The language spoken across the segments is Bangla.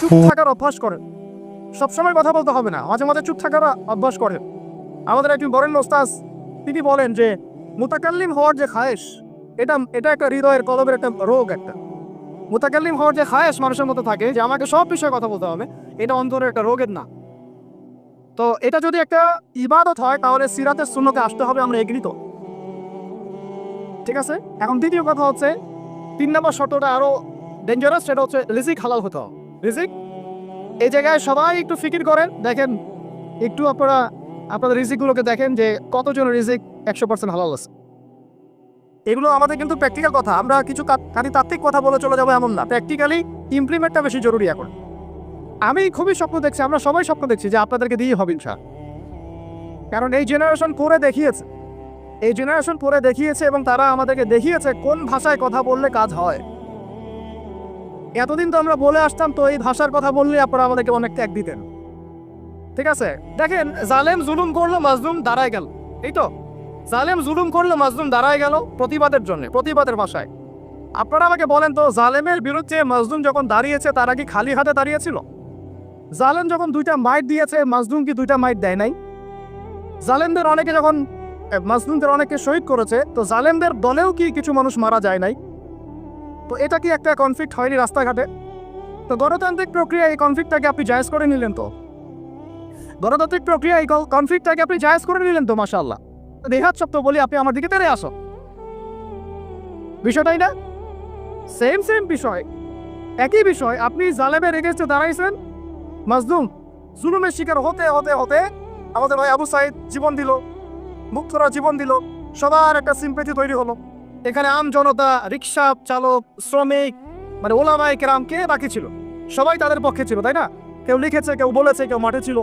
চুপ থাকার অভ্যাস করেন। সবসময় কথা বলতে হবে না, মাঝে মাঝে চুপ থাকার অভ্যাস করেন। আমাদের একজন বরেণ্য ওস্তাদ তিনি বলেন যে মুতাকাল্লিম হওয়ার যে খায়েশ, এটা একটা হৃদয়ের কলবের একটা রোগ। একটা মুতাকাল্লিম হওয়ার যে খায়েশ মানুষের মতো থাকে যে আমাকে সব বিষয়ে কথা বলতে হবে, এটা অন্তরের একটা রোগের না। তো এটা যদি একটা ইবাদত হয় তাহলে সিরাতের সুন্নতে আসতে হবে, আমরা এগ্রিত। ঠিক আছে। এখন দ্বিতীয় কথা হচ্ছে 3 নম্বর শর্তটা আরো ডেঞ্জারাস, সেটা হচ্ছে রিজিক হালাল হতে হবে। রিজিক এই জায়গায় সবাই একটু ফিকির করেন, দেখেন একটু আপনারা আপনাদের রিজিকগুলোকে দেখেন যে কতজন রিজিক 100% হালাল আছে। এগুলো আমাদের কিন্তু প্র্যাকটিক্যাল কথা, আমরা কিছু খালি তাত্ত্বিক কথা বলে চলে যাবো এমন না, প্র্যাকটিক্যালি ইমপ্লিমেন্টটা বেশি জরুরি এখন। আমি খুবই স্বপ্ন দেখছি, আমরা সবাই স্বপ্ন দেখছি যে আপনাদেরকে দিয়ে হবে ইনশাআল্লাহ। কারণ এই জেনারেশন করে দেখিয়েছে, এবং তারা আমাদেরকে দেখিয়েছে কোন ভাষায় কথা বললে কাজ হয়। এতদিন তো আমরা বলে আসতাম, তো এই ভাষার কথা বললে আপনারা আমাদেরকে অনেক ত্যাগ দিতেন। ঠিক আছে, দেখেন জালেম জুলুম করলো, মাজলুম দাঁড়ায় গেল। এই তো জালেম জুলুম করলো, মাজলুম দাঁড়ায় গেল প্রতিবাদের জন্য, প্রতিবাদের ভাষায়। আপনারা আমাকে বলেন তো, জালেমের বিরুদ্ধে মাজলুম যখন দাঁড়িয়েছে তারা কি খালি হাতে দাঁড়িয়েছিল? জালেম যখন 2টা মাইট দিয়েছে, মাজলুম কি 2টা মাইট দেয় নাই? জালেমদের অনেকে যখন মাজলুমদের অনেকে শহীদ করেছে, তো জালেমদের দলেও কি কিছু মানুষ মারা যায় নাই? তো এটা কি একটা কনফ্লিক্ট হয়নি রাস্তাঘাটে? তো গণতান্ত্রিক প্রক্রিয়া এই কনফ্লিক্টটাকে আপনি জায়েজ করে নিলেন, তো গণতান্ত্রিক প্রক্রিয়া এই কনফ্লিক্টটাকে আপনি জায়েজ করে নিলেন তো, মাশাআল্লাহ। দেহাত শব্দ বলি, আপনি আমার দিকে তেড়ে আসো, বিষয়টাই না সেম বিষয়, একই বিষয়। আপনি জালেমের এগেইনস্টে দাঁড়াইছেন, মাজলুম জুলুমের শিকার হতে হতে হতে আমাদের ভাই আবু সাইদ জীবন দিল, মুক্তরা জীবন দিল, সবার একটা সিম্পেথি তৈরি হলো। এখানে আম জনতা, রিক্সা চালক, শ্রমিক, মানে ওলামায়ে কেরাম, কে বাকি ছিল? সবাই তাদের পক্ষে ছিল, তাই না? কেউ লিখেছে, কেউ বলেছে, কেউ মাঠে ছিল।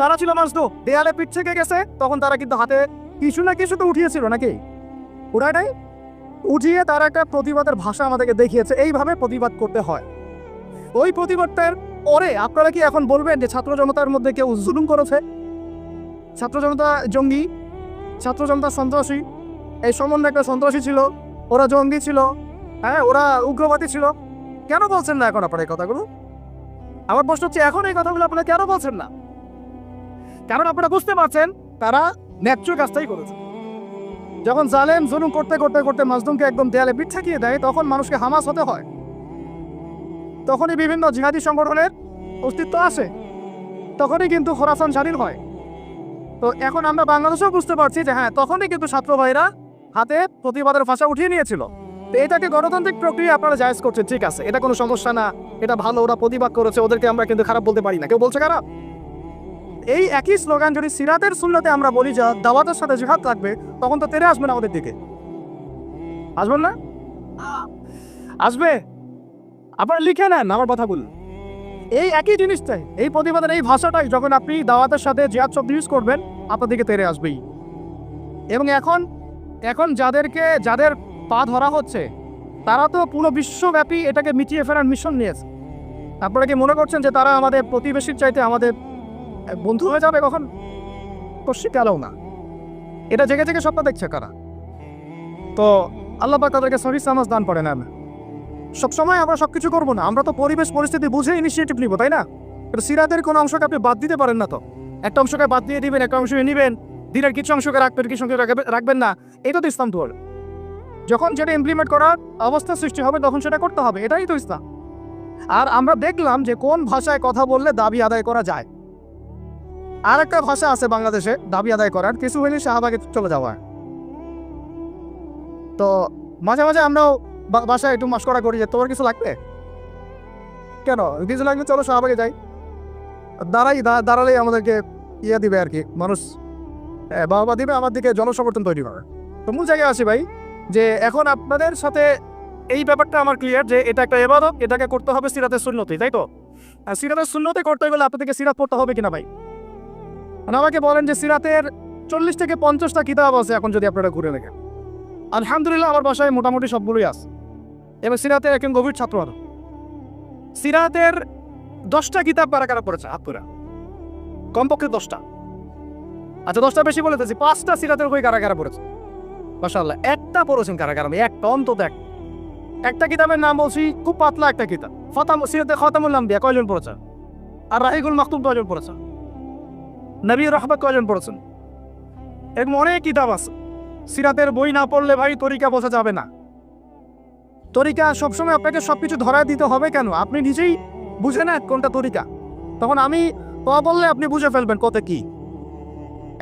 তারা ছিল মাজলুম, দেয়ালে পিঠ থেকে গেছে, তখন তারা কিন্তু হাতে কিছু না কিছু তো উঠিয়েছিল, নাকি? উঠায় উঠিয়ে তারা একটা প্রতিবাদের ভাষা আমাদেরকে দেখিয়েছে, এইভাবে প্রতিবাদ করতে হয়। ওই প্রতিবাদটার পরে আপনারা কি এখন বলবেন যে ছাত্র জনতার মধ্যে কেউ জুলুম করেছে, ছাত্র জনতা জঙ্গি, ছাত্র জনতা সন্ত্রাসী, এই সম্বন্ধে একটা সন্ত্রাসী ছিল, ওরা জঙ্গি ছিল, হ্যাঁ ওরা উগ্রবাদী ছিল? কেন বলছেন না এখন আপনারা এই কথাগুলো? আমার প্রশ্ন হচ্ছে, এখন এই কথাগুলো আপনারা কেন বলছেন না? কারণ আপনারা বুঝতে পারছেন তারা ন্যায্য কাজটাই করেছে। যখন জালেম জুলুম করতে করতে করতে মাজলুমকে একদম দেয়ালে পিঠ ঠেকিয়ে দেয়, তখন মানুষকে হামাস হতে হয়, তখনই বিভিন্ন জিহাদি সংগঠনের অস্তিত্ব আসে, তখনই কিন্তু খোরাসান স্বাধীন হয়। তো এখন আমরা বাংলাদেশেও বুঝতে পারছি যে হ্যাঁ, তখনই কিন্তু ছাত্র ভাইরা হাতে প্রতিবাদের ভাষা উঠিয়ে নিয়েছিল। তো এটাকে গণতান্ত্রিক প্রক্রিয়া আপনারা জায়েজ করছেন, ঠিক আছে, এটা কোনো সমস্যা না, এটা ভালো, ওরা প্রতিবাদ করেছে, ওদেরকে আমরা কিন্তু খারাপ বলতে পারি না। কেউ বলছে খারাপ? এই একই স্লোগান যদি সিরাতের সুন্নতে আমরা বলি যে দাওয়াতের সাথে জিহাদ থাকবে, তখন তো তেরে আসবে না আমাদের দিকে, আসবেন না? আসবে। আপনারা লিখে নেন আমার কথাগুলো, এই একই জিনিসটাই, এই প্রতিবাদের এই ভাষাটাই যখন আপনি দাওয়াতের সাথে জিহাদ শব্দ ইউজ করবেন, আপনার দিকে তেরে আসবেই। এবং এখন যাদের পা ধরা হচ্ছে, তারা তো পুরো বিশ্বব্যাপী এটাকে মিটিয়ে ফেলার মিশন নিয়েছে। আপনারা কি মনে করছেন যে তারা আমাদের প্রতিবেশীর চাইতে আমাদের বন্ধু হয়ে যাবে কখন? কশিকালেও না। এটা জেগে জেগে স্বপ্ন দেখছে কারা? তো আল্লাহ পাক তাদেরকে সহি সামাজ দান করেন। না সবসময় আমরা সবকিছু করবো না, আমরা তো পরিবেশ পরিস্থিতি বুঝে ইনিশিয়েটিভ নিব, তাই না? সিরাতের কোনো অংশকে আপনি বাদ দিতে পারেন না, তো একটা অংশকে বাদ দিয়ে দিবেন, একটা অংশকে নিবেন, দিনের কিছু অংশকে রাখবেন, কিছু অংশকে রাখবেন না। এটা তো ইসলাম। তো যখন যেটা ইমপ্লিমেন্ট করার অবস্থা সৃষ্টি হবে তখন সেটা করতে হবে, এটাই তো ইসলাম। আর আমরা দেখলাম যে কোন ভাষায় কথা বললে দাবি আদায় করা যায়। আর একটা ভাষা আছে বাংলাদেশে দাবি আদায় করার, কিছু হইলে শাহবাগে চলে যাওয়া। তো মাঝে মাঝে আমরাও বাসায় একটু মশকরা করি যে তোমার কিছু লাগবে, কেন কিছু লাগবে, চলো শাহবাগে যাই। দাঁড়ালেই আমাদেরকে ইয়ে দিবে আর কি, মানুষ বাবা দিবে, আমার দিকে জনসমর্থন তৈরি করে। তো মূল জায়গায় আসি ভাই, যে এখন আপনাদের সাথে এই ব্যাপারটা আমার ক্লিয়ার যে এটা একটা ইবাদত, এটাকে করতে হবে সিরাতের সুন্নতে, তাই তো? আর সিরাতের সুন্নতে করতে গেলে আপনাদেরকে সিরাত পড়তে হবে কিনা ভাই? মানে আমাকে বলেন যে সিরাতের 40 থেকে 50টা কিতাব আছে এখন, যদি আপনারা ঘুরে দেখেন। আলহামদুলিল্লাহ আমার বাসায় মোটামুটি সবগুলোই আছে, এবং সিরাতের একজন গভীর ছাত্র। আর সিরাতের 10টা কিতাব কারা কারা পড়েছে? আপনারা কমপক্ষে 10টা। আচ্ছা 10টা বেশি বলেছি, 5টা সিরাতের বই কারা কারা পড়েছে? মাশাআল্লাহ। একটা পড়েছেন কারা কারা? একটা, অন্তত এক। একটা কিতাবের নাম বলছি, খুব পাতলা একটা কিতাব, সিরাতে খতামুল আম্বিয়া কয়জন পড়েছেন? আর রাহিকুল মাকতুম কয়জন পড়েছেন? নবী রহমত কয়জন পড়েছেন? এরকম অনেক কিতাব আছে। সিরাতের বই না পড়লে ভাই তরিকা বোঝা যাবে না। তরিকা সবসময় আপনাকে সবকিছু ধরায় দিতে হবে কেন? আপনি নিজেই বুঝে নেন কোনটা তরিকা, তখন আমি বললে আপনি বুঝে ফেলবেন কত কি।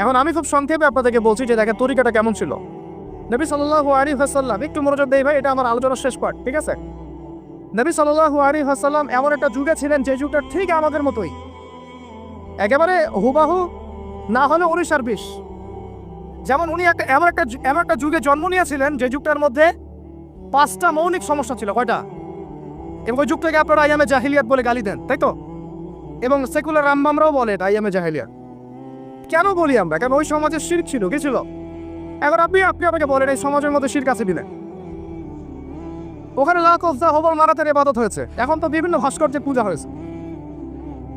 এখন আমি খুব সংক্ষেপে আপনাদেরকে বলছি যে দেখেন তরিকাটা কেমন ছিল। নবী সাল্লাল্লাহু আলাইহি ওয়াসাল্লাম, একটু মনোযোগ দেই ভাই, এটা আমার আলোচনার শেষ পার্ট, ঠিক আছে? নবী সাল্লাল্লাহু আলাইহি ওয়াসাল্লাম এমন একটা যুগে ছিলেন যে যুগটা ঠিক আমাদের মতোই, একেবারে হুবাহু না হলে 19 আর 20। যেমন উনি এমন একটা যুগে জন্ম নিয়েছিলেন যে যুগটার মধ্যে 5টা মৌলিক সমস্যা ছিল। কয়টা? এবং ওই যুগটাকে আপনারা আইয়ামে জাহিলিয়াত বলে গালি দেন, তাই তো? এবং সেকুলার রামবামরাও বলে আইয়ামে জাহিলিয়াত। কেন বলি আমরা? কারণ ওই সমাজে শিরক ছিল। কি ছিল? এখন আপনি আমাকে বলেন এই সমাজের মধ্যে শিরক আছে দিলেন, ওখানে লাখ অফজা হবল মারাতের ইবাদত হয়েছে, এখন তো বিভিন্ন ভাস্কর্যের পূজা হয়েছে,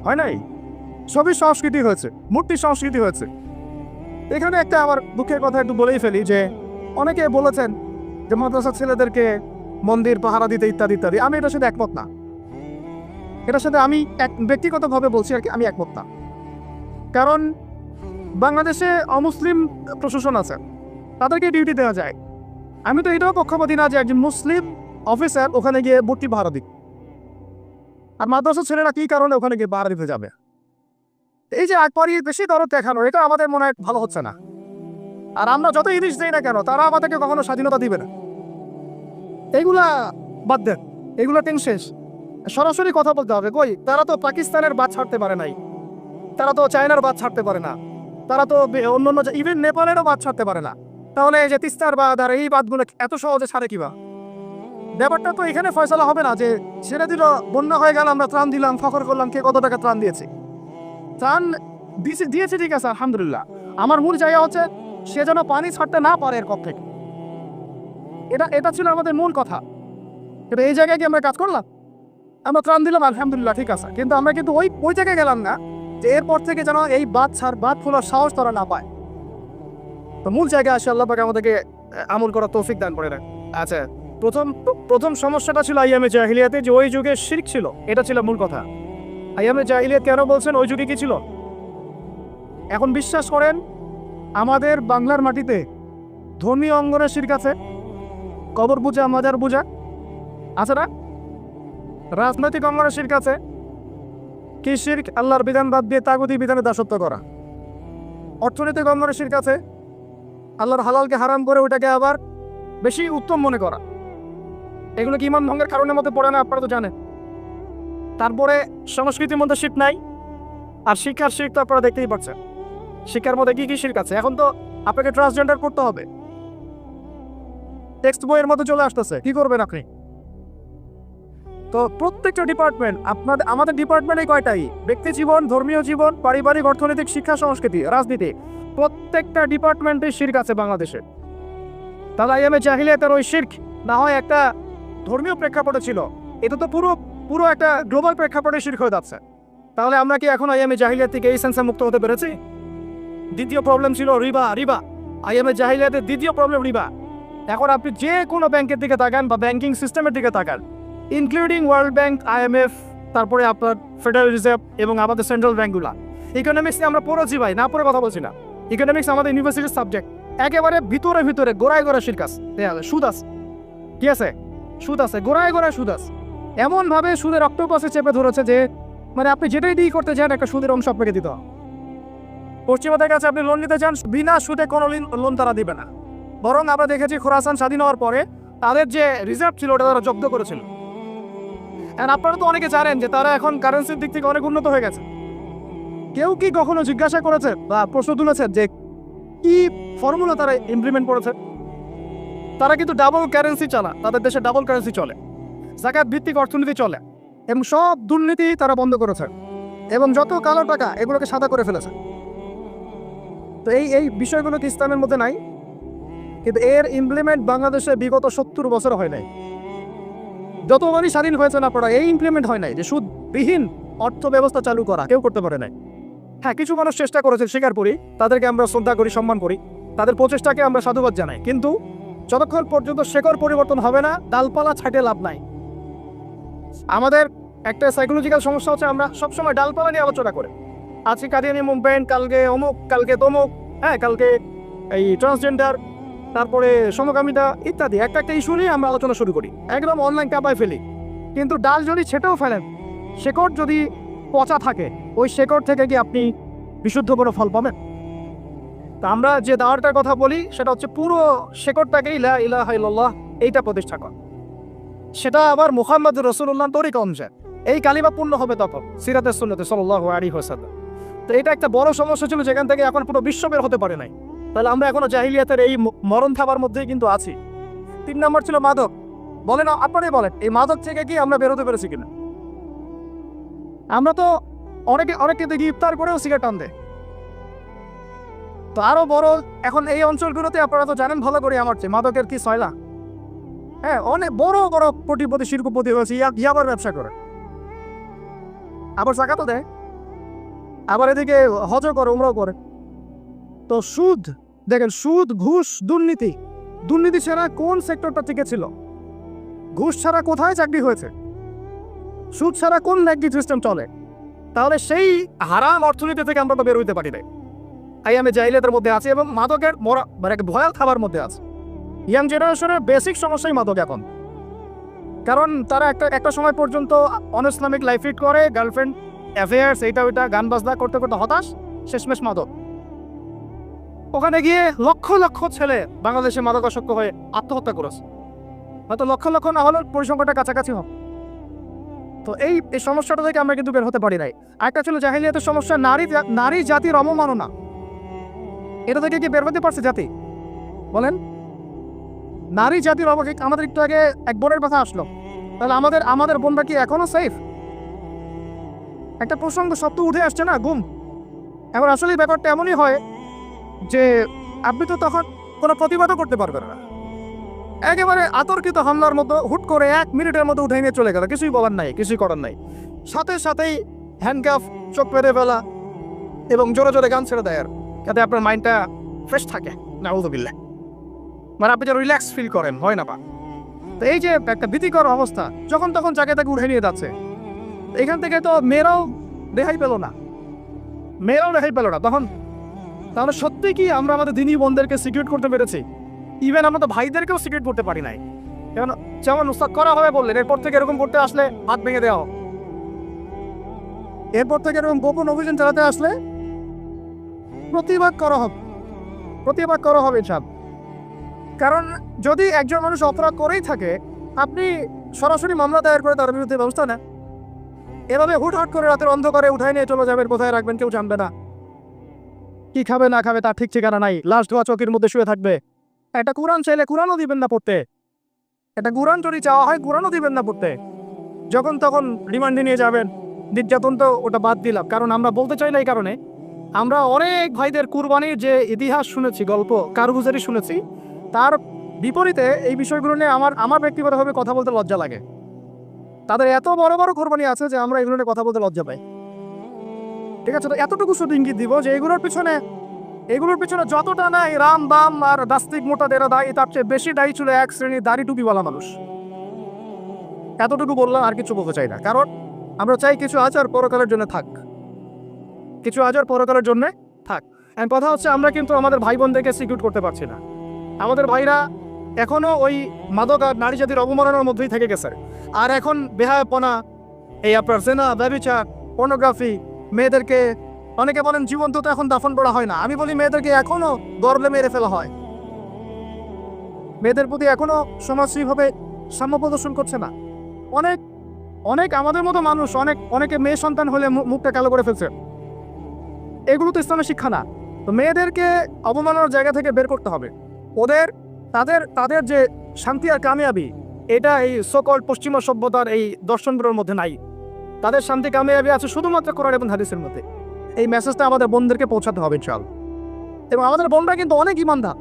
হয় নাই? ছবির সংস্কৃতি হয়েছে, মূর্তির সংস্কৃতি হয়েছে। এখানে একটা আমার দুঃখের কথা একটু বলেই ফেলি যে অনেকে বলেছেন যে মাদ্রাসার ছেলেদেরকে মন্দির পাহারা দিতে ইত্যাদি ইত্যাদি। আমি এটার সাথে একমত না। এটার সাথে আমি ব্যক্তিগতভাবে বলছি আর কি, আমি একমত না। কারণ বাংলাদেশে অমুসলিম প্রশাসন আছে, তাদেরকে ডিউটি দেওয়া যায়। আমি তো এটাও পক্ষপাতী না যে একজন মুসলিম অফিসার ওখানে গিয়ে মূর্তি পাহারা দিক, আর মাদ্রাসার ছেলেরা কি কারণে ওখানে গিয়ে পাহারা দিতে যাবে? এই যে একবারই বেশি দরদ দেখানো, এটা আমাদের মনে হয় ভালো হচ্ছে না। আর আমরা যত ইলিশ দেই না কেন, তারা আমাদেরকে কখনো স্বাধীনতা দিবে না। এইগুলা বাদ দেন, এগুলো টেন শেষ। সরাসরি কথা বলতে হবে। কই, তারা তো পাকিস্তানের বাদ ছাড়তে পারে নাই, তারা তো চায়নার বাদ ছাড়তে পারে না, তারা তো অন্যান্য ইভেন নেপালেরও বাদ ছাড়তে পারে না। তাহলে এই যে তিস্তার বাদ আর এই বাদগুলো এত সহজে ছাড়ে কিবা? ব্যাপারটা তো এখানে ফয়সালা হবে না যে ছেড়ে দিল, বন্যা হয়ে গেল, আমরা ত্রাণ দিলাম, ফখর করলাম কে কত টাকা ত্রাণ দিয়েছে। ত্রাণ দিয়েছে ঠিক আছে, আলহামদুলিল্লাহ। আমার মূল জায়গা হচ্ছে সে যেন পানি ছাড়তে না পারে এর কপ থেকে। এটা ছিল আমাদের মূল কথা। কিন্তু এই জায়গায় কি আমরা কাজ করলাম? আমরা ত্রাণ দিলাম, আলহামদুলিল্লাহ, ঠিক আছে, কিন্তু আমরা কিন্তু ওই জায়গায় গেলাম না যে এরপর থেকে যেন এই বাদ খোলার সাহস তারা না পায়। তো মূল জায়গায় আসে আল্লাহ পাক আমাদেরকে আমল করার তৌফিক দান করে দেন। আচ্ছা, প্রথম সমস্যাটা ছিল আইয়ামে জাহিলিয়াতে, যে ওই যুগে শিরক ছিল, এটা ছিল মূল কথা। আইয়ামে জাহিলিয়াত কেন বলছেন? ওই যুগে কি ছিল? এখন বিশ্বাস করেন আমাদের বাংলার মাটিতে ধর্মীয় অঙ্গনে শিরক আছে, কবর পূজা, মাজার পূজা আছে না? রাজনৈতিক অঙ্গনে শিরক আছে। কি শিরক? আল্লাহর বিধান বাদ দিয়ে তাগুতি বিধানে দাসত্ব করা। অর্থনৈতিক অঙ্গনে শিরক আছে, আল্লাহর হালালকে হারাম করে ওটাকে আবার বেশি উত্তম মনে করা। এগুলো কি ইমান ভঙ্গের কারণের মধ্যে পড়ে না? আপনারা তো জানেন। তারপরে সংস্কৃতির মধ্যে শিরক নাই, আর শিক্ষার শিরক তো আপনারা দেখতেই পাচ্ছেন। শিক্ষার মধ্যে কি কি শিরক আছে? এখন তো আপনাকে ট্রান্সজেন্ডার করতে হবে, টেক্সট বইয়ের মধ্যে চলে আসতেছে। কি করবেন আপনি? তো প্রত্যেকটা ডিপার্টমেন্ট, আমাদের ডিপার্টমেন্টে কয়টাই? ব্যক্তি জীবন, ধর্মীয় জীবন, পারিবারিক, অর্থনৈতিক, শিক্ষা, সংস্কৃতি, রাজনীতি, প্রত্যেকটা ডিপার্টমেন্টে শিরক আছে বাংলাদেশে। তাহলে আইয়ামে জাহিলিয়াতের ওই শিরক না হয় একটা ধর্মীয় প্রেক্ষাপটে ছিল, এটা তো পুরো একটা গ্লোবাল প্রেক্ষাপটে শিরক হয়ে যাচ্ছে। তাহলে আমরা কি এখন আইয়ামে জাহিলিয়াত থেকে এই সেন্সে মুক্ত হতে পেরেছি? দ্বিতীয় প্রবলেম ছিল রিবা। আইয়ামে জাহিলিয়াতের দ্বিতীয় প্রবলেম রিবা। এখন আপনি যে কোনো ব্যাংকের দিকে তাকান বা ব্যাংকিং সিস্টেমের দিকে তাকান, ইনক্লুডিং ওয়ার্ল্ড ব্যাংক, IMF, তারপরে আপনার ফেডারেল রিজার্ভ এবং আমাদের সেন্ট্রাল ব্যাংকগুলো, ইকোনমিক্স আমরা পড়েছি ভাই, না পড়ে কথা বলছি না। ইকোনমিক্স আমাদের ইউনিভার্সিটির সাবজেক্ট। একেবারে ভিতরে গোড়ায় সুদ আছে। সুদ আছে, কি আছে? সুদ আছে, গোড়ায় সুদ আছে। এমনভাবে সুদের অক্টোপাসে চেপে ধরেছে যে মানে আপনি যেটাই ডিল করতে চান একটা সুদের অংশ আপনাকে দিতে হবে। পশ্চিমাদের কাছে আপনি লোন নিতে চান, বিনা সুদে কোনো লোন তারা দিবে না। বরং আমরা দেখেছি খোরাসান স্বাধীন হওয়ার পরে তাদের যে রিজার্ভ ছিল ওটা তারা জব্দ করেছিল। আর আপনারা তো অনেকে জানেন যে তারা এখন কারেন্সির দিক থেকে অনেক উন্নত হয়ে গেছে। কেউ কি কখনো জিজ্ঞাসা করেছে বা প্রশ্ন তুলেছে যে কি ফর্মুলা তারা ইমপ্লিমেন্ট করেছে? তারা কিন্তু ডাবল কারেন্সি চালা, তাদের দেশে ডাবল কারেন্সি চলে, জাকাত ভিত্তিক অর্থনীতি চলে, এবং সব দুর্নীতি তারা বন্ধ করেছে, এবং যত কালো টাকা এগুলোকে সাদা করে ফেলেছে। তো এই বিষয়গুলো কি ইসলামের মধ্যে নাই? কিন্তু এর ইমপ্লিমেন্ট বাংলাদেশে বিগত 70 বছর হয় নাই। যতবারই স্বাধীন হয়েছে না পড়া, এই ইমপ্লিমেন্ট হয় নাই যে সুদবিহীন অর্থ ব্যবস্থা চালু করা কেউ করতে পারে নাই। হ্যাঁ, কিছু মানুষ চেষ্টা করেছে, স্বীকার করি, তাদেরকে আমরা শ্রদ্ধা করি, সম্মান করি, তাদের প্রচেষ্টাকে আমরা সাধুবাদ জানাই। কিন্তু যতক্ষণ পর্যন্ত শেকড় পরিবর্তন হবে না, ডালপালা ছাঁটে লাভ নাই। আমাদের একটা সাইকোলজিক্যাল সমস্যা হচ্ছে, আমরা সবসময় ডালপালা নিয়ে আলোচনা করি। আজকে কাদিয়ানি মুভমেন্ট, কালকে অমুক, কালকে তমুক, হ্যাঁ কালকে এই ট্রান্সজেন্ডার, তারপরে সমকামিতা ইত্যাদি একটা একটা ইস্যু নিয়ে আমরা আলোচনা শুরু করি, একদম অনলাইন কাঁপায় ফেলি। কিন্তু ডাল যদি ছেটেও ফেলেন, শেকড় যদি পচা থাকে, ওই শেকড় থেকে কি আপনি বিশুদ্ধ কোনো ফল পাবেন? তা আমরা যে দাওয়াটার কথা বলি সেটা হচ্ছে পুরো শেকড়টাকেই লা ইলাহা ইল্লাল্লাহ এইটা প্রতিষ্ঠা করা। সেটা আবার মুহাম্মদ রাসূলুল্লাহ তরিকা অনুযায়ী এই কালিমা পূর্ণ হবে তখন সিরাতে সুন্নতে সাল্লাল্লাহু আলাইহি ওয়াসাল্লাম। তো এটা একটা বড় সমস্যা ছিল, যেখান থেকে এখন পুরো বিশ্ব বের হতে পারে নাই। তাহলে আমরা এখনো জাহিলিয়াতের এই মরণ থাবার মধ্যেই কিন্তু আছি। 3 নম্বর ছিল মাদক। বলেন, আপনারাই বলেন, এই মাদক থেকে কি আমরা বেরোতে পেরেছি কিনা? আমরা তো অনেকে দেখি ইফতার করেও সিগারেট টান দেয়। তো আরো বড়, এখন এই অঞ্চলগুলোতে আপনারা তো জানেন ভালো করে আমার চেয়ে মাদকের কি সয়লা। হ্যাঁ, অনেক বড় বড় কোটিপতি শিল্পপতি হয়েছে, ইয়াবার ব্যবসা করে, আবার জাকাতও দেয়, আবার এদিকে হজও করে, উমরাও করে। তো সুদ দেখেন, সুদ, ঘুষ, দুর্নীতি। দুর্নীতি ছাড়া কোন সেক্টরটা টিকে ছিল? ঘুষ ছাড়া কোথায় চাকরি হয়েছে? সুদ ছাড়া কোন ব্যাংকিং সিস্টেম চলে? তাহলে সেই হারাম অর্থনীতি থেকে আমরা তো বের হইতে পারি নাই। আমি জাহিলিয়াতের মধ্যে আছি এবং মাদকের মানে ভয়াল খাবার মধ্যে আছে। ইয়াং জেনারেশনের বেসিক সমস্যাই মাদক এখন। কারণ তারা একটা সময় পর্যন্ত অন ইসলামিক লাইফ লিড করে, গার্লফ্রেন্ড অ্যাফেয়ার্স, এইটা ওইটা গান বাজনা করতে করতে হতাশ, শেষমেশ মাদক। ওখানে গিয়ে লক্ষ লক্ষ ছেলে বাংলাদেশে মাদকাসক্ত হয়ে আত্মহত্যা করেছে। হয়তো লক্ষ লক্ষ না হলেও পরিসংখ্যানটা কাছাকাছি হবে। তো এই সমস্যাটা থেকে আমরা কিন্তু বের হতে পারি নাই। একটা ছিল জাহিলিয়াতের সমস্যা, নারী জাতির অবমাননা। এটা থেকে কি বের হতে পারছে জাতি? বলেন, নারী জাতির অবহেলা। আমাদের একটু আগে এক বোনের কথা আসলো, তাহলে আমাদের বোনরা কি এখনো সেফ? একটা প্রসঙ্গ শব্দ উঠে আসছে না, গুম। এখন আসলে ব্যাপারটা এমনই হয় যে আপনি তো তখন কোনো প্রতিবাদও করতে পারবেন না। একেবারে আতর্কিত হামলার মতো হুট করে 1 মিনিটের মধ্যে উঠে নিয়ে চলে গেল, কিছুই বলার নাই, কিছুই করার নাই। সাথেই হ্যান্ডকাফ, চোখ পেতে ফেলা এবং জোরে জোরে গান ছেড়ে দেয়, যাতে আপনার মাইন্ডটা ফ্রেশ থাকে। নাউযুবিল্লাহ, মানে আপনি যে রিল্যাক্স ফিল করেন, হয় না বা? তো এই যে একটা ভীতিকর অবস্থা, যখন তখন যাকে তাকে উঠে নিয়ে যাচ্ছে, এখান থেকে তো মেয়েরাও রেহাই পেল না। তখন তাহলে সত্যি কি আমরা আমাদের দিনী বোনদেরকে সিকিউর করতে পেরেছি? ইভেন আমরা তো ভাইদেরকেও সিকিউর করতে পারি নাই। যেমন উস্তাদ করা হবে বললেন, এরপর থেকে এরকম করতে আসলে হাত ভেঙে দেওয়া হোক, এরপর থেকে এরকম গোপন অভিযান চালাতে আসলে প্রতিবাদ করা হবে সব। কারণ যদি একজন মানুষ অপরাধ করেই থাকে, আপনি সরাসরি মামলা দায়ের করে তার বিরুদ্ধে ব্যবস্থা নেন। এভাবে হুটহাট করে রাতের অন্ধকারে উঠায় নিয়ে চলে যাবেন, কোথায় রাখবেন কেউ জানবে না, কি খাবে না খাবে তার ঠিক ঠিকানা নাই, লাশ ধোয়া চৌকির মধ্যে শুয়ে থাকবে। একটা কোরআন চাইলে কোরআনও দিবেন না পড়তে, একটা কোরআন যদি চাওয়া হয় কোরআনও দিবেন না পড়তে। যখন তখন রিমান্ডে নিয়ে যাবেন। নির্যাতন তো ওটা বাদ দিলাম, কারণ আমরা বলতে চাই না এই কারণে, আমরা অনেক ভাইদের কুরবানির যে ইতিহাস শুনেছি, গল্প কারগুজারি শুনেছি, তার বিপরীতে এই বিষয়গুলো নিয়ে আমার ব্যক্তিগতভাবে কথা বলতে লজ্জা লাগে। তাদের এত বড় বড় কোরবানি আছে যে আমরা এগুলো নিয়ে কথা বলতে লজ্জা পাই। ঠিক আছে, তো এতটুকু শুধু ইঙ্গিত দিব যে এগুলোর পিছনে যতটা না রাম বাম আর দাস্তিক মোটা দেরা দায়ী, তার চেয়ে বেশি দায়ী ছিল এক শ্রেণীর দাড়ি টুপিওয়ালা মানুষ। এতটুকু বললাম, আর কিছু বলতে চাই না। কারণ আমরা চাই কিছু আচার পরকালের জন্য থাক। কথা হচ্ছে, আমরা কিন্তু আমাদের ভাই বোনদেরকে সিকিউর করতে পারছি না। আমাদের ভাইরা এখনো ওই মাদক আর নারী জাতির অবমাননার মধ্যেই থেকে গেছে। আর এখন বেহায়াপনা, এই আপনার জেনা, ব্যভিচার, পর্নোগ্রাফি, মেয়েদেরকে অনেকে বলেন জীবন্ত তো এখন দাফন করা হয় না। আমি বলি মেয়েদেরকে এখনো গর্ভে মেরে ফেলা হয়। মেয়েদের প্রতি এখনো সমাজ সেইভাবে সাম্য প্রদর্শন করছে না। অনেক আমাদের মতো মানুষ অনেকে মেয়ে সন্তান হলে মুখটা কালো করে ফেলছে। এগুলো তো ইসলামের শিক্ষা না। তো মেয়েদেরকে অবমাননার জায়গা থেকে বের করতে হবে। তাদের যে শান্তি আর কামিয়াবি, এটা এই সকল পশ্চিমা সভ্যতার এই দর্শনগুলোর মধ্যে নাই। তাদের শান্তি কামিয়াবি আছে শুধুমাত্র কোরআন এবং হাদিসের মধ্যে। এই মেসেজটা আমাদের বোনদেরকে পৌঁছাতে হবে ইনশাআল্লাহ। এবং আমাদের বোনরা কিন্তু অনেক ইমানদার,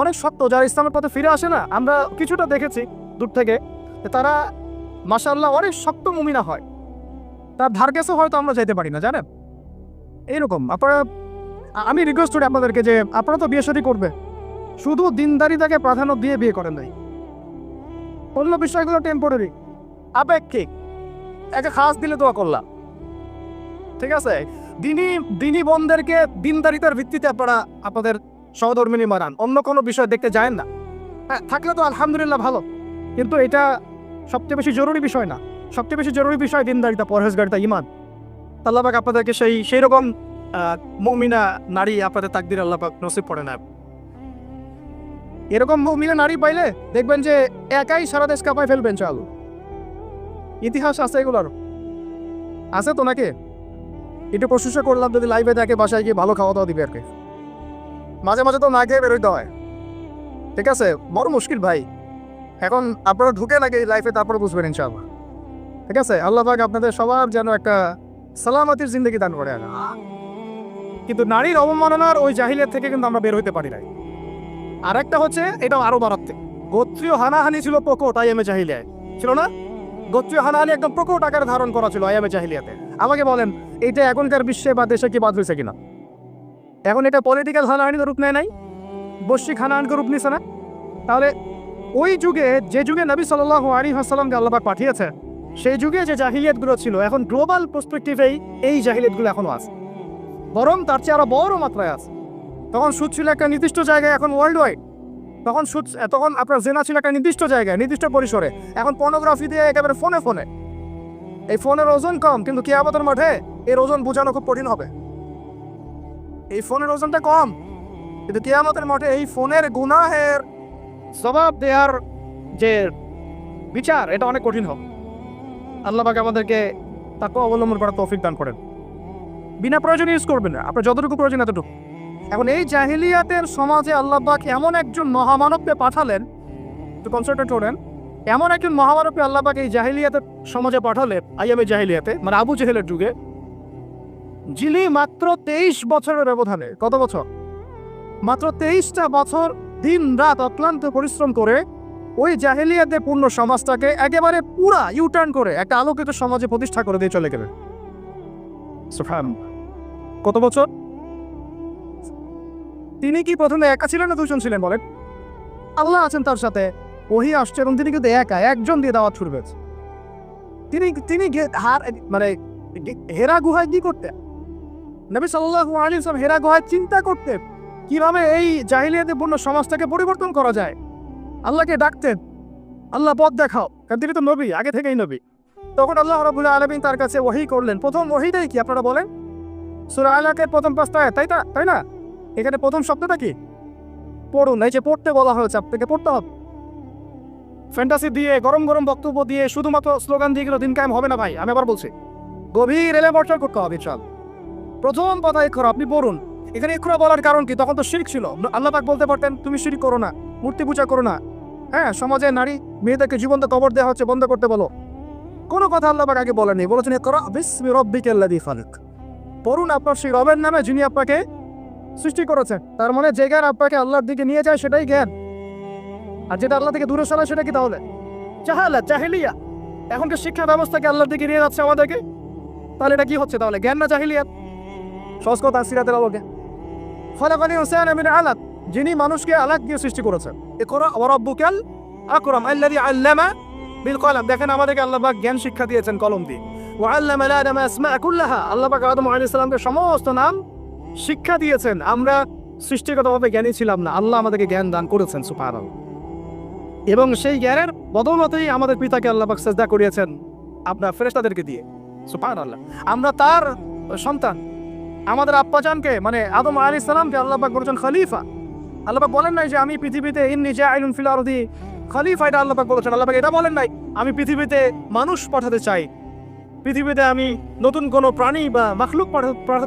অনেক শক্ত, যারা ইসলামের পথে ফিরে আসে না, আমরা কিছুটা দেখেছি দূর থেকে, তারা মাশাআল্লাহ অনেক শক্ত মুমিনা হয়। তার ধার কাছে হয়তো আমরা যাইতে পারি না, জানেন। এইরকম আমি রিকোয়েস্ট করি আপনাদেরকে যে আপনারা তো বিয়ে শাদী করবে, শুধু দিনদারিতাকে প্রাধান্য দিয়ে বিয়ে করেন নাই। অন্য বিষয়গুলো টেম্পোরারি, আপেক্ষিক, একটা খাস দিলে দোয়া করলাম, ঠিক আছে। দিনী বোনদেরকে দিনদারিতার ভিত্তিতে আপনারা আপনাদের সহধর্মিনী মানান, অন্য কোনো বিষয় দেখতে যায় না। হ্যাঁ, থাকলে তো আলহামদুলিল্লাহ ভালো, কিন্তু এটা সবচেয়ে বেশি জরুরি বিষয় না। সবচেয়ে বেশি জরুরি বিষয় দিনদারিতা, পরহেজগারিতা, ঈমান। আল্লাহ পাক আপনাদেরকে সেই রকম মুমিনা নারী আপনাদের তাকদিরে আল্লাহ পাক নসিব করে না। এরকম মুমিনা নারী পাইলে দেখবেন যে একাই সারা দেশ কাঁপায় ফেলবেন। চাল ইতিহাস আছে এগুলোর, আছে তো নাকি? একটু প্রশংসা করলাম, যদি লাইভে দেখে বাসায় গিয়ে ভালো খাওয়া দাওয়া দিবে আর কি। মাঝে মাঝে তো না খেয়ে বেরোইতে হয়, ঠিক আছে। বড় মুশকিল ভাই, এখন আপনারা ঢুকে লাগে লাইফে, তারপরে বুঝবেন ইনশাআল্লাহ, ঠিক আছে। আল্লাহ পাক আপনাদের সবার যেন একটা সালামতির জিন্দগি দান করে। কিন্তু নারীর অবমাননার ওই জাহিলিয়াত থেকে কিন্তু আমরা বের হইতে পারি নাই। আর একটা হচ্ছে, এটা আরো মারাত্মক, গোত্রীয় হানাহানি ছিল প্রকট আইএমএ জাহিলিয়ায়, ছিল না? গোত্রীয় হানাহানি একদম প্রকট আকারে ধারণ করা ছিল আইএমএ জাহিলিয়াতে। আমাকে বলেন, এইটা এখনকার বিশ্বে বা দেশে কি বাদ হয়েছে কিনা? এখন এটা পলিটিক্যাল হানাহানির রূপ নেয় নাই, বৈশ্বিক হানাহানির রূপ নিছে না? তাহলে ওই যুগে, যে যুগে নবী সাল্লাল্লাহু আলাইহি ওয়াসাল্লামকে আল্লাহ পাক পাঠিয়েছে, সেই যুগে যে জাহিলিয়াতগুলো ছিল, এখন গ্লোবাল পার্সপেক্টিভেই এই জাহিলিয়াতগুলো এখনো আছে, বরং তার চেয়ে আরো বড় মাত্রায় আছে। তখন সুদ ছিল একটা নির্দিষ্ট জায়গায়, এখন ওয়ার্ল্ড ওয়াইড। তখন আপনার জেনা ছিল একটা নির্দিষ্ট জায়গায়, নির্দিষ্ট পরিসরে, এখন পর্নোগ্রাফি দিয়ে একেবারে ফোনে ফোনে। এই ফোনের ওজন কম, কিন্তু কিয়ামতের মাঠে এর ওজন বোঝানো খুব কঠিন হবে। এই ফোনের ওজনটা কম, কিন্তু কিয়ামতের মাঠে এই ফোনের গুনাহের জবাব দেওয়ার যে বিচার, এটা অনেক কঠিন হবে। আল্লাহ পাক আমাদেরকে তাকে অবলম্বন করার তৌফিক দান করেন। বিনা প্রয়োজনে ইউজ করবেন না, আপনার যতটুকু প্রয়োজন এতটুকু। এখন এই জাহিলিয়াতের সমাজে আল্লাহ পাক এমন একজন মহামানবকে পাঠালেন, একটু কনসেন্ট্রেট করেন, এমন একজন মহামানবকে আল্লাহ পাক এই জাহিলিয়াতের সমাজে পাঠালেন, আইয়ামে জাহিলিয়াতে, মানে আবু জেহেলের যুগে, যিনি মাত্র 23 বছরের ব্যবধানে, কত বছর? মাত্র 23টা বছর দিন রাত অক্লান্ত পরিশ্রম করে ওই জাহিলিয়াতে পূর্ণ সমাজটাকে একেবারে পুরা ইউটার্ন করে একটা আলোকিত সমাজে প্রতিষ্ঠা করে দিয়ে চলে গেলেন। সুবহানাল্লাহ, কত বছর? তিনি কি প্রথমে একা ছিলেন না দুজন ছিলেন বলেন? আল্লাহ আছেন তার সাথে, ওহী আসছে, এবং তিনি কিন্তু একা একজন দিয়ে দাওয়াত শুরু করেছে। তিনি মানে হেরা গুহায় কি করতেন? নবী সাল্লাল্লাহু আলাইহি ওয়াসাল্লাম হেরা গুহায় চিন্তা করতেন কিভাবে এই জাহিলিয়াতে পূর্ণ সমাজটাকে পরিবর্তন করা যায়। আল্লাহকে ডাকতেন, আল্লাহ পথ দেখাও, কারণ তিনি তো নবী, আগে থেকেই নবী। তখন আল্লাহ রাব্বুল আলামিন তার কাছে ওহী করলেন। প্রথম ওহীটাই কি আপনারা বলেন? সূরা আলাকের প্রথম 5টা আয়াত, তাই না? এখানে প্রথম শব্দটা কি? পড়ুন। এই যে পড়তে বলা হয়েছে, আপনাকে পড়তে হবে। ফ্যান্টাসি দিয়ে, গরম গরম বক্তব্য দিয়ে, শুধুমাত্র স্লোগান দিয়ে গেলে দিন কায়েম হবে না ভাই। আমি আবার বলছি, গভীর এলাবর্ষণ করতে হবে। চল, প্রথম কথা ইকরা, আপনি পড়ুন। এখানে ইকরা বলার কারণ কি? তখন তো শিরক ছিল। আল্লাহ পাক বলতে পারতেন তুমি শিরক করো না, মূর্তি পূজা করো না। হ্যাঁ, সমাজে নারী মেয়েদেরকে জীবন্ত কবর দেওয়া হচ্ছে, বন্ধ করতে বলো। কোনো কথা আল্লাহ পাক আগে বলেননি, বলেছেন ইকরা বিসমি রাব্বিকাল্লাযী খালাক, পড়ুন আপনার সেই রবের নামে যিনি আপনাকে সৃষ্টি করেছেন। তার মানে যে জ্ঞান আপনাকে আল্লাহর দিকে নিয়ে যায় সেটাই জ্ঞান, আর যেটা আল্লাহ থেকে দূরে সরায় সেটা কি তাহলে? জাহালাত, জাহিলিয়া। এখনকার শিক্ষা ব্যবস্থাকে আল্লাহর দিকে নিয়ে যাচ্ছে আমাদেরকে, তাহলে এটা কি হচ্ছে তাহলে? জ্ঞান না জাহিলিয়াত? সহজ কথা, সিরাতের আলোকে। খালাকাল ইনসানা মিন আলাক, যিনি মানুষকে আলাক দিয়ে সৃষ্টি করেছেন। ইকরা ওয়া রাব্বুকাল আকরাম আল্লাযী আল্লামা বিল কলম। দেখেন আমাদেরকে আল্লাহ পাক জ্ঞান শিক্ষা দিয়েছেন কলম দিয়ে। ওয়া আল্লামা আদম আসমা কুল্লাহা, আল্লাহ পাক আদম আলাইহিস সালামকে সমস্ত নাম শিক্ষা দিয়েছেন। আমরা সৃষ্টিগতভাবে জ্ঞানী ছিলাম না, আল্লাহ আমাদেরকে জ্ঞান দান করেছেন, সুবহানাল্লাহ। এবং সেই জ্ঞানের বদৌলতেই আমাদের পিতাকে আল্লাহ পাক সিজদা করিয়েছেন আপনার ফেরেশতাদেরকে দিয়ে, সুবহানাল্লাহ। আমরা তার সন্তান। আমাদের আব্বাজানকে, মানে আদম আলাইহিস সালামকে আল্লাহ পাক বলেছেন খলিফা। আল্লাহ পাক বলেন নাই যে আমি পৃথিবীতে ইন্নী জাইলুন ফিল আরদি খলিফা, এটা আল্লাহ পাক বলেছেন। আল্লাহ পাক এটা বলেন নাই আমি পৃথিবীতে মানুষ পাঠাতে চাই, পৃথিবীতে আমি নতুন কোনো প্রাণী বা মাখলুক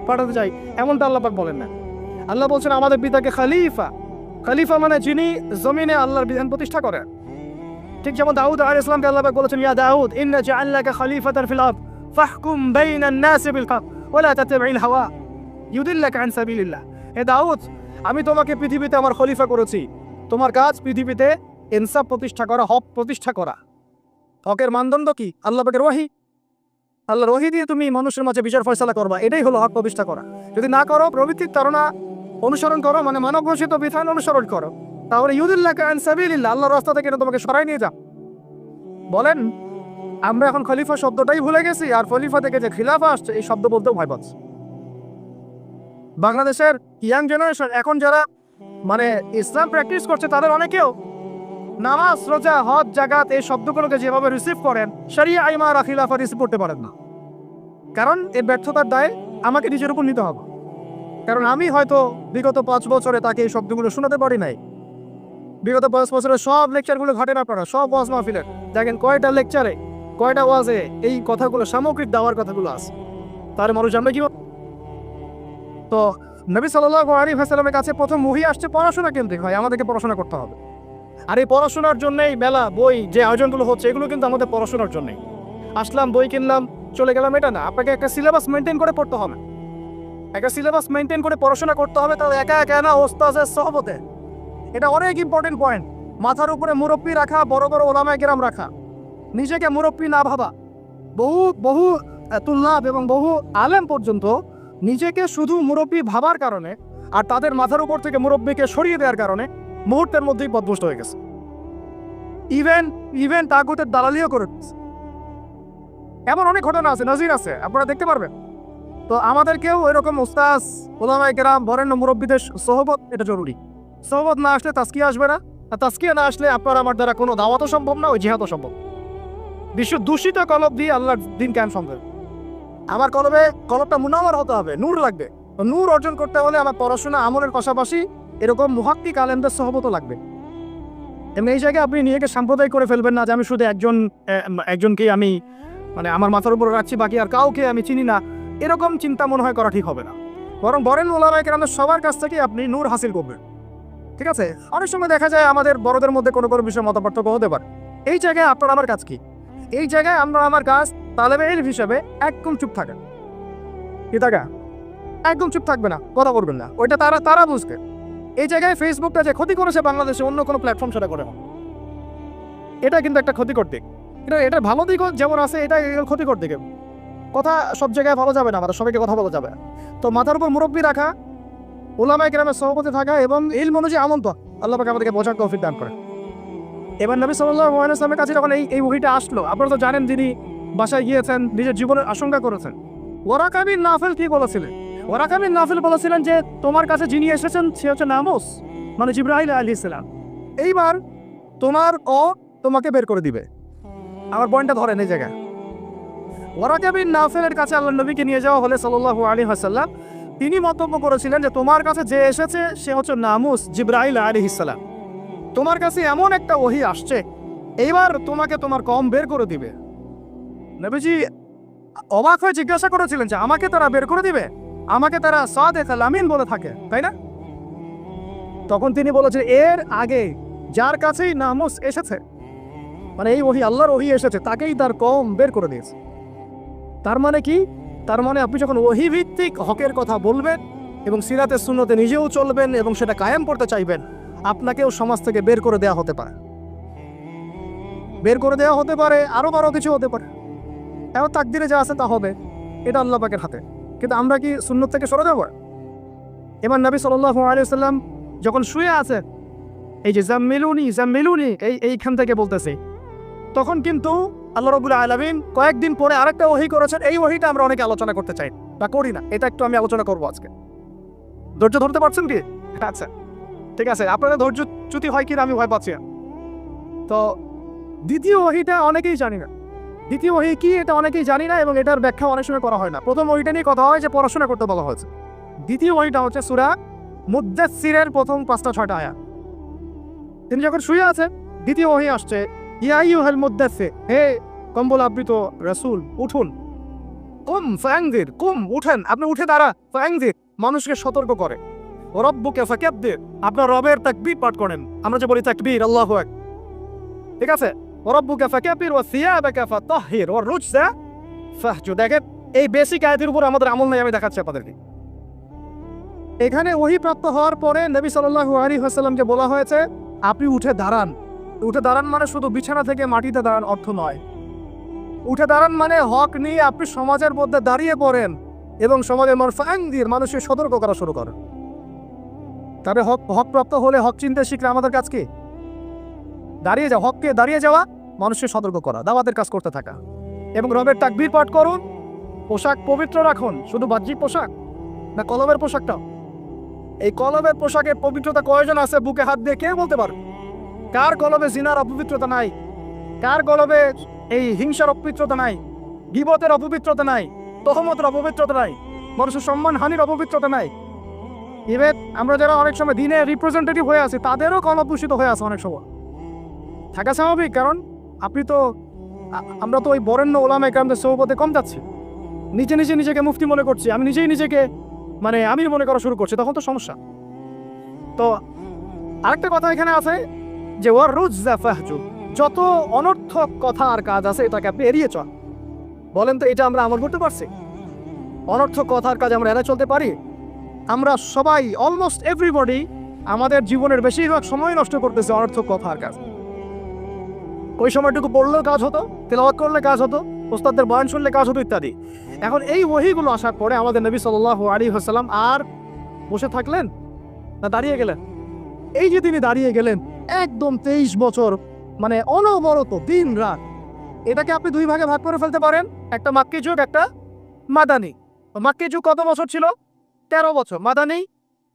পাঠাতে চাই, এমনটা আল্লাহ পাক বলেন না। আল্লাহ বলছেন আমাদের পিতাকে খলিফা। খলিফা মানে যিনি জমিনে আল্লাহর বিধান প্রতিষ্ঠা করেন। ঠিক যেমন দাউদ আলাইহিস সালামকে আল্লাহ পাক বলেছেন ইয়া দাউদ ইন্না জাআলনাকা খলিফাতান ফিল আরদ ফাহকুম বাইনান নাসি বিল হক ওয়া লা তাত্তাবি'ল হাওয়া ইউদিল্লাকা আন সাবিলিল্লাহ। হে দাউদ, আমি তোমাকে পৃথিবীতে আমার খলিফা করেছি, তোমার কাজ পৃথিবীতে ইনসাফ প্রতিষ্ঠা করা, হক প্রতিষ্ঠা করা। হকের মানদণ্ড কি? আল্লাহ পাকের ওহী। আল্লাহর ওহী দিয়ে তুমি মানুষের মাঝে বিচার ফয়সালা করবা, এটাই হলো হক প্রতিষ্ঠা করা। যদি না করো, প্রবৃত্তির তাড়না অনুসরণ করো, মানে মানব ঘোষিত বিধান অনুসরণ করো, তাহলে ইউদিল্লাকা আন সাবিলিল্লাহ, আল্লাহর রাস্তা থেকে এটা তোমাকে সরাই নিয়ে যা। বলেন আমরা এখন খলিফা শব্দটাই ভুলে গেছি, আর খলিফা থেকে যে খিলাফা আসছে এই শব্দ বলতেও ভয় পাচ্ছে। বাংলাদেশের ইয়াং জেনারেশন এখন যারা মানে ইসলাম প্র্যাকটিস করছে তাদের অনেকেও নামাজ, রোজা, হজ, জাকাত এই শব্দগুলোকে যেভাবে রিসিভ করেন শরিয়া, ইমারা, খিলাফা রিসিভ করতে পারেন না। কারণ এই ব্যর্থতার দায় আমাকে নিজের উপর নিতে হবে। কারণ আমি হয়তো বিগত 5 বছরে তাকে এই শব্দগুলো শোনাতে পারি নাই। বিগত 5 বছরে সব লেকচারগুলো ঘটেন আপনারা, সব ওয়াজ মাহফিলের দেখেন কয়টা লেকচারে, কয়টা ওয়াজে এই কথাগুলো, সামগ্রিক দাওয়ার কথাগুলো আছে। তার মানুষ জানবে কি? তো নবী সাল্লাল্লাহু আলাইহি ওয়াসাল্লামের কাছে প্রথম ওহী আসছে পড়াশোনা কেন্দ্রিক, হয় আমাদেরকে পড়াশোনা করতে হবে। আর এই পড়াশোনার জন্যই মেলা, বই, যে আয়োজনগুলো হচ্ছে এগুলো কিন্তু আমাদের পড়াশোনার জন্যই। আসলাম, বই কিনলাম, চলে গেলাম, এটা না। আপনাকে একটা সিলেবাস মেনটেন করে পড়তে হবে, একটা সিলেবাস মেনটেন করে পড়াশোনা করতে হবে। তাও একা একা না, ওস্তাদের সহবতে। এটা অনেক ইম্পর্টেন্ট পয়েন্ট। মাথার উপরে মুরব্বী রাখা, বড় বড় ওলামায়ে কেরাম রাখা, নিজেকে মুরব্বী না ভাবা। বহু তুল্লাব এবং বহু আলেম পর্যন্ত নিজেকে শুধু মুরব্বী ভাবার কারণে আর তাদের মাথার উপর থেকে মুরব্বীকে সরিয়ে দেওয়ার কারণে মুহূর্তের মধ্যেই পথভ্রষ্ট হয়ে গেছে। ইভেন তাগুতের দালালিও করে দিচ্ছে। এমন অনেক ঘটনা আছে, নজির আছে, আপনারা দেখতে পারবেন। তো আমাদেরকেও এরকম উস্তাজ, ওলামায়ে কেরাম, বরেণ্য মুরব্বীদের সোহবত এটা জরুরি। সোহবত না আসলে তাজকিয়া আসবে না, আর তাজকিয়া না আসলে আপনার আমার দ্বারা কোনো দাওয়াতও সম্ভব না, ওই জিহাদও সম্ভব। বিশ্ব দূষিত কলব দিয়ে আল্লাহর দিন কায়েম সম্ভব। আমার কলবটা মুনাওয়ার হতে হবে, নূর লাগবে। নূর অর্জন করতে হলে আমার পড়াশোনা, আমলের পাশাপাশি এরকম মুহাক্কিক আলেমদের সোহবতও লাগবে। এবং এই জায়গায় আপনি নিজেকে সাম্প্রদায়িক করে ফেলবেন না যে আমি শুধু একজনকেই আমি মানে আমার মাথার উপর রাখছি, বাকি আর কাউকে আমি চিনি না। এরকম চিন্তা মনে হয় করা ঠিক হবে না। বরং বরেণ্য ওলামায়ে কেরামের সবার কাছ থেকে আপনি নূর হাসিল করবেন। ঠিক আছে? অনেক সময় দেখা যায় আমাদের বড়দের মধ্যে কোনো কোনো বিষয়ে মতপার্থক্য হতে পারে। এই জায়গায় আপনার আমার কাজ কি? এই জায়গায় আমরা আমার কাজ তালেবে ইলম হিসেবে একদম চুপ থাকেন। কি থাকা? একদম চুপ থাকবে না, কথা বলবেন না। ওইটা তারা বুঝবে। এই জায়গায় ফেসবুকটা যে ক্ষতি করেছে বাংলাদেশে, অন্য কোনো প্ল্যাটফর্ম সেটা করে না। এটা কিন্তু একটা ক্ষতিকর দিক। এটা ভালো দিকও যেমন আছে, এটা ক্ষতিকর দিকে। কথা সব জায়গায় ভালো যাবে না, আমাদের সবাইকে কথা বলা যাবে। তো মাথার উপর মুরব্বী রাখা, ওলামায়ে কেরামের সহবতে থাকা এবং ইলম অনুযায়ী আমল করা, আল্লাহ পাক আমাদেরকে বোঝার তৌফিক দান করে। এবার নবী সাল্লাল্লাহু আলাইহি ওয়াসাল্লামের কাছে যখন এই ওহীটা আসলো, আপনারা তো জানেন তিনি বাসায় গিয়েছেন, নিজের জীবনের আশঙ্কা করেছেন। ওয়ারাকা বিন নাফিল কি বলেছিলেন? ওয়ারাকা বিন নাফিল বলেছিলেন যে তোমার কাছে যিনি এসেছেন সে হচ্ছে নামুস, মানে জিবরাইল আলাইহিস সালাম। এইবার তোমাকে বের করে দিবে। আমার পয়েন্টটা ধরেন এই জায়গায়। ওয়ারাকা বিন নাফিলের কাছে আল্লাহর নবীকে নিয়ে যাওয়া হলে সাল্লাল্লাহু আলাইহি ওয়াসাল্লাম, তিনি মন্তব্য করেছিলেন যে তোমার কাছে যে এসেছে সে হচ্ছে নামুস, জিবরাইল আলাইহিস সালাম। তোমার কাছে এমন একটা ওহী আসছে, এইবার তোমাকে তোমার কওম বের করে দিবে। নবীজি অবাক হয়ে জিজ্ঞাসা করেছিলেন যে আমাকে তারা বের করে দিবে? আমাকে তারা সাদিক আল আমিন বলে থাকে, তাই না? তখন তিনি বলেছেন এর আগে যার কাছেই নামুস এসেছে, মানে এই ওহী, আল্লাহর ওহী এসেছে, তাকেই তার কওম বের করে দিয়েছে। তার মানে কি? তার মানে আপনি যখন ওহী ভিত্তিক হকের কথা বলবেন এবং সিরাতে সুন্নতে নিজেও চলবেন এবং সেটা কায়েম করতে চাইবেন, আপনাকেও সমাজ থেকে বের করে দেওয়া হতে পারে। বের করে দেওয়া হতে পারে, আরো বড় কিছু হতে পারে। এবার তাকদিরে যা আছে তা হবে, এটা আল্লাহ পাকের হাতে। কিন্তু আমরা কি সুন্নত থেকে সরে যাব? এবার নবী সাল্লাল্লাহু আলাইহি ওয়াসাল্লাম যখন শুয়ে আছে, এই যে জাম্মিলুনি এইখান থেকে বলতেছে, তখন কিন্তু আল্লাহ রাব্বুল আলামিন কয়েকদিন পরে আরেকটা ওহী করেছেন। এই ওহীটা আমরা অনেকে আলোচনা করতে চাই বা করি না, এটা একটু আমি আলোচনা করব আজকে। ধৈর্য ধরতে পারছেন কি? আচ্ছা ঠিক আছে, আপনারা ধৈর্যচ্যুতি হয় কিনা আমি ভয় পাচ্ছি। তো দ্বিতীয় ওহীটা অনেকেই জানি না। দ্বিতীয় ওহী কি এটা অনেকেই জানি না এবং এটার ব্যাখ্যা অনেক সময় করা হয় না। প্রথম ওহীটা নিয়ে কথা হয় যে পড়াশোনা করতে বলা হয়েছে। দ্বিতীয় ওহীটা হচ্ছে সূরা মুদ্দাসসিরের প্রথম 5-6টা আয়াত। তিনি যখন শুয়ে আছে, দ্বিতীয় ওহী আসছে, ইয়া আইয়ুহাল মুদ্দাসসির, হে কম্বল আবৃত রাসূল, উঠুন। কুম ফাআনজির, কুম উঠেন, আপনি উঠে দাঁড়া। ফাআনজির মানুষকে সতর্ক করে। ওয়া রাব্বুকা ফাকাব্বির, আপনার রবের তাকবীর পাঠ করেন। আমরা যে বলি তাকবীর, আল্লাহু আকবার, ঠিক আছে? ওয়া রাব্বুকা ফাকাব্বির ওয়া সিয়াবাকা ফাতাহহির ওয়া রুজসা ফাহজুর। দেখেন এই বেসিক আয়াতের উপর আমাদের আমল নাই, আমি দেখাচ্ছি আপনাদেরকে। এখানে ওহী প্রাপ্ত হওয়ার পরে নবী সাল্লাল্লাহু আলাইহি ওয়াসাল্লামকে বলা হয়েছে আপনি উঠে দাঁড়ান। উঠে দাঁড়ান মানে শুধু বিছানা থেকে মাটিতে দাঁড়ান অর্থ নয়। উঠে দাঁড়ান মানে হক নিয়ে আপনি সমাজের মধ্যে দাঁড়িয়ে পড়েন এবং সমাজের ফাআনজির, মানুষকে সতর্ক করা শুরু করেন। তবে হক প্রাপ্ত হলে হক চিনতে শিখলে আমাদের কাজ কি? দাঁড়িয়ে যাওয়া, হককে দাঁড়িয়ে যাওয়া, মানুষকে সতর্ক করা, দাওয়াতের কাজ করতে থাকা এবং রবের তাকবীর পাঠ করুন। পোশাক পবিত্র রাখুন, শুধু বাহ্যিক পোশাক না, কলবের পোশাকটা। এই কলবের পোশাকের পবিত্রতা কয়জন আছে বুকে হাত দিয়ে কে বলতে পারে? কার কলবে জিনার অপবিত্রতা নাই? কার কলবে এই হিংসার অপবিত্রতা নাই? গীবতের অপবিত্রতা নাই? তহমতের অপবিত্রতা নাই? মানুষের সম্মান হানির অপবিত্রতা নাই? ইভেন আমরা যারা অনেক সময় দিনে রিপ্রেজেন্টেটিভ হয়ে আছি তাদেরও কলব দূষিত হয়ে আছে অনেক সময়। থাকা স্বাভাবিক, কারণ আমরা তো ওই বরেণ্য ওলামা ইকরামদের সোহবতে কম যাচ্ছি। নিজেকে মুফতি মনে করছি, আমি নিজেকে আমি মনে করা শুরু করছি, তখন তো সমস্যা। তো আরেকটা কথা এখানে আছে যে ওয়ার রুজা ফাহজু, যত অনর্থক কথা আর কাজ আছে এটাকে আপনি এড়িয়ে চল। বলেন তো এটা আমরা আমল করতে পারছি? অনর্থক কথার কাজ আমরা এড়িয়ে চলতে পারি? আমরা সবাই অলমোস্ট এভরিবডি আমাদের জীবনের বেশিরভাগ সময় নষ্ট করতেছে অনর্থক কথার কাজ। ওই সময়টুকু পড়লেও কাজ হতো, তেলাওয়াত করলে কাজ হতো, ওস্তাদদের বয়ান শুনলে কাজ হতো ইত্যাদি। এখন এই ওহীগুলো আসার পরে আমাদের নবী সাল্লাল্লাহু আলাইহি ওয়াসাল্লাম আর বসে থাকলেন না দাঁড়িয়ে গেলেন? এই যে তিনি দাঁড়িয়ে গেলেন একদম 23 বছর অনবরত দিন রাত, এটাকে আপনি দুই ভাগে ভাগ করে ফেলতে পারেন, একটা মাক্কি যুগ, একটা মাদানী। মাক্কি যুগ কত বছর ছিল? 13 বছর। মাদানী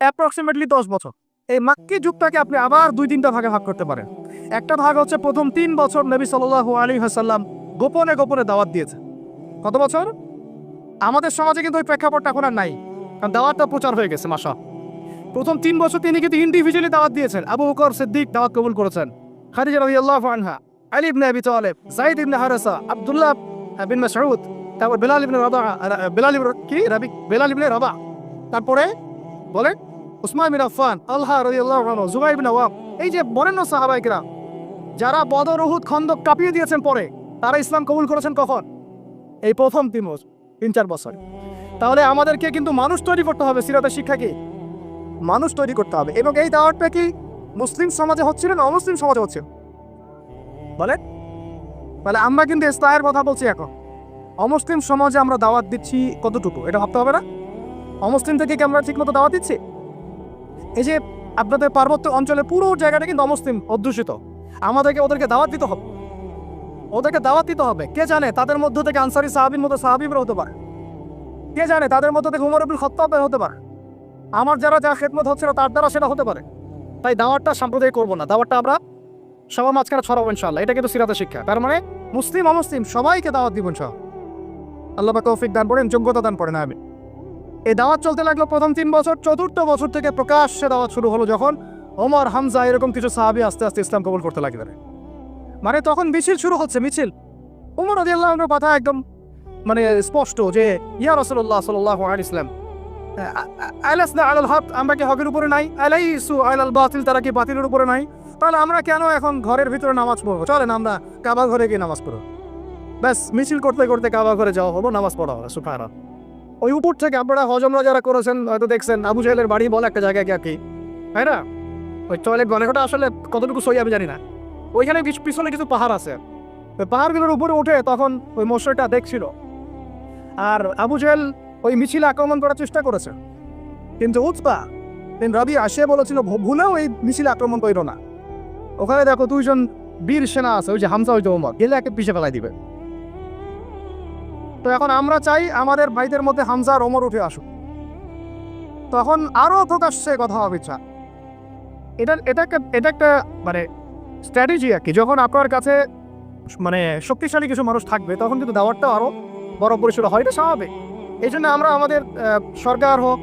অ্যাপ্রক্সিমেটলি 10 বছর। এই মাক্কি যুগটাকে আপনি আবার 2-3টা ভাগে ভাগ করতে পারেন। একটা ভাগ হচ্ছে প্রথম 3 বছর নবী সাল্লাল্লাহু আলাইহি ওয়াসাল্লাম গোপনে দাওয়াত দিয়েছে। কত বছর? আমাদের সমাজে কিন্তু ওই প্রেক্ষাপটটা এখন আর নাই, কারণ দাওয়াতটা প্রচার হয়ে গেছে মাশা। প্রথম 3 বছর তিনি কিন্তু ইন্ডিভিজুয়ালি দাওয়াত দিয়েছেন। আবু বকর সিদ্দিক দাওয়াত কবুল করেছেন, খাদিজা রাদিয়াল্লাহু আনহা, আলী ইবনে আবি তালেব, যায়েদ ইবনে হারেসা, আব্দুল্লাহ বিন মাসউদ, তারপর বেলাল ইবনে রাবাহ, তারপরে বলে উসমান বিন আফফান, আল্লাহ রাদিয়াল্লাহু আনহু, জুবাইর বিন আওয়াম। এই যে বরেণ্য সাহাবায়ে কিরাম যারা বদর, উহুদ, খন্দক কাঁপিয়ে দিয়েছেন, পরে তারা ইসলাম কবুল করেছেন কখন? এই প্রথম 3-4 বছর। তাহলে আমাদেরকে কিন্তু মানুষ তৈরি করতে হবে। সিরাতের শিক্ষা কি? মানুষ তৈরি করতে হবে। এবং এই দাওয়াতটা কি মুসলিম সমাজে হচ্ছিল না অমুসলিম সমাজে হচ্ছে? বলে আমরা কিন্তু ইসলামের কথা বলছি। এখন অমুসলিম সমাজে আমরা দাওয়াত দিচ্ছি কতটুকু, এটা ভাবতে হবে না? অমুসলিম থেকে কি আমরা ঠিক মতো দাওয়াত দিচ্ছি? এই যে আপনাদের পার্বত্য অঞ্চলে পুরো জায়গাটা কিন্তু অমুসলিম অধ্যুষিত, আমাদেরকে ওদেরকে দাওয়াত দিতে হবে। কে জানে তাদের মধ্য থেকে আনসারী সাহাবীর মতো সাহাবীরা হতে পারে, কে জানে তাদের মধ্য থেকে উমর ইবনে খাত্তাব হতে পারে, আমার যা খেদমত হচ্ছিল তার দ্বারা সেটা হতে পারে। তাই দাওয়াতটা সাম্প্রদায়িক করবো না, দাওয়াতটা আমরা সবার মাঝখানে ছড়াবো ইনশাআল্লাহ। এটা কিন্তু সিরাতের শিক্ষা। তার মানে মুসলিম অমুসলিম সবাইকে দাওয়াত দিব ইনশাআল্লাহ। আল্লাহ পাক তৌফিক দান করেন, যোগ্যতা দান করেন, আমিন। এই দাওয়াত চলতে লাগলো প্রথম 3 বছর। 4র্থ বছর থেকে প্রকাশ্যে দাওয়াত শুরু হলো, যখন ওমর, হামজা এরকম কিছু সাহাবী আস্তে আস্তে ইসলাম কবুল করতে লাগলেন। তখন মিছিল শুরু হচ্ছে। মিছিল ওমর রাদিয়াল্লাহু আনহুর কথা একদম স্পষ্ট যে ইয়া রাসূলুল্লাহ সাল্লাল্লাহু আলাইহি ওয়াসাল্লাম, আলাসনা আলাল হক, আমরা কি হকের উপরে নাই? আলাইসু আলাল বাতিল, তারা কি বাতিলের উপরে নাই? তাহলে আমরা কেন এখন ঘরের ভিতরে নামাজ পড়বো? চলেন আমরা কাবা ঘরে গিয়ে নামাজ পড়ব। ব্যাস, মিছিল করতে করতে কাবা ঘরে যাওয়া হলো, নামাজ পড়া হলো। সুবহানাল্লাহ। ওই উপর থেকে আপনারা হজমরা যারা করেছেন হয়তো দেখছেন, আবু জাহেলের বাড়ি বলে একটা জায়গায় কি, তাই না? ওই টয়লেট গণেঘটা আসলে কতটুকু সই আমি জানি না। ওইখানে পিছনে কিছু পাহাড় আছে, ওই পাহাড়গুলোর উপরে উঠে তখন ওই মশাইটা দেখছিল। আর আবু জাহেল ওই মিছিলে আক্রমণ করার চেষ্টা করেছে, কিন্তু উতবা বিন রাবিআ আসে বলেছিল ভুলেও এই মিছিলে আক্রমণ করিল না। ওখানে দেখো 2জন বীর সেনা আছে, ওই যে হামজা, ওই যে ওমর, গেলে একে পিছিয়ে ফেলাই দিবে। তো এখন আমরা চাই আমাদের ভাইদের মধ্যে হামজা আর ওমর উঠে আসুক, তখন আরো প্রকাশ্যে কথা হবে ইচ্ছা। এটা একটা স্ট্র্যাটেজি আর কি। যখন আপনার কাছে শক্তিশালী কিছু মানুষ থাকবে, তখন কিন্তু দাওয়াতটা আরো বড় পরিসরে হয়, এটা স্বাভাবিক। এই জন্য আমরা আমাদের সরকার হোক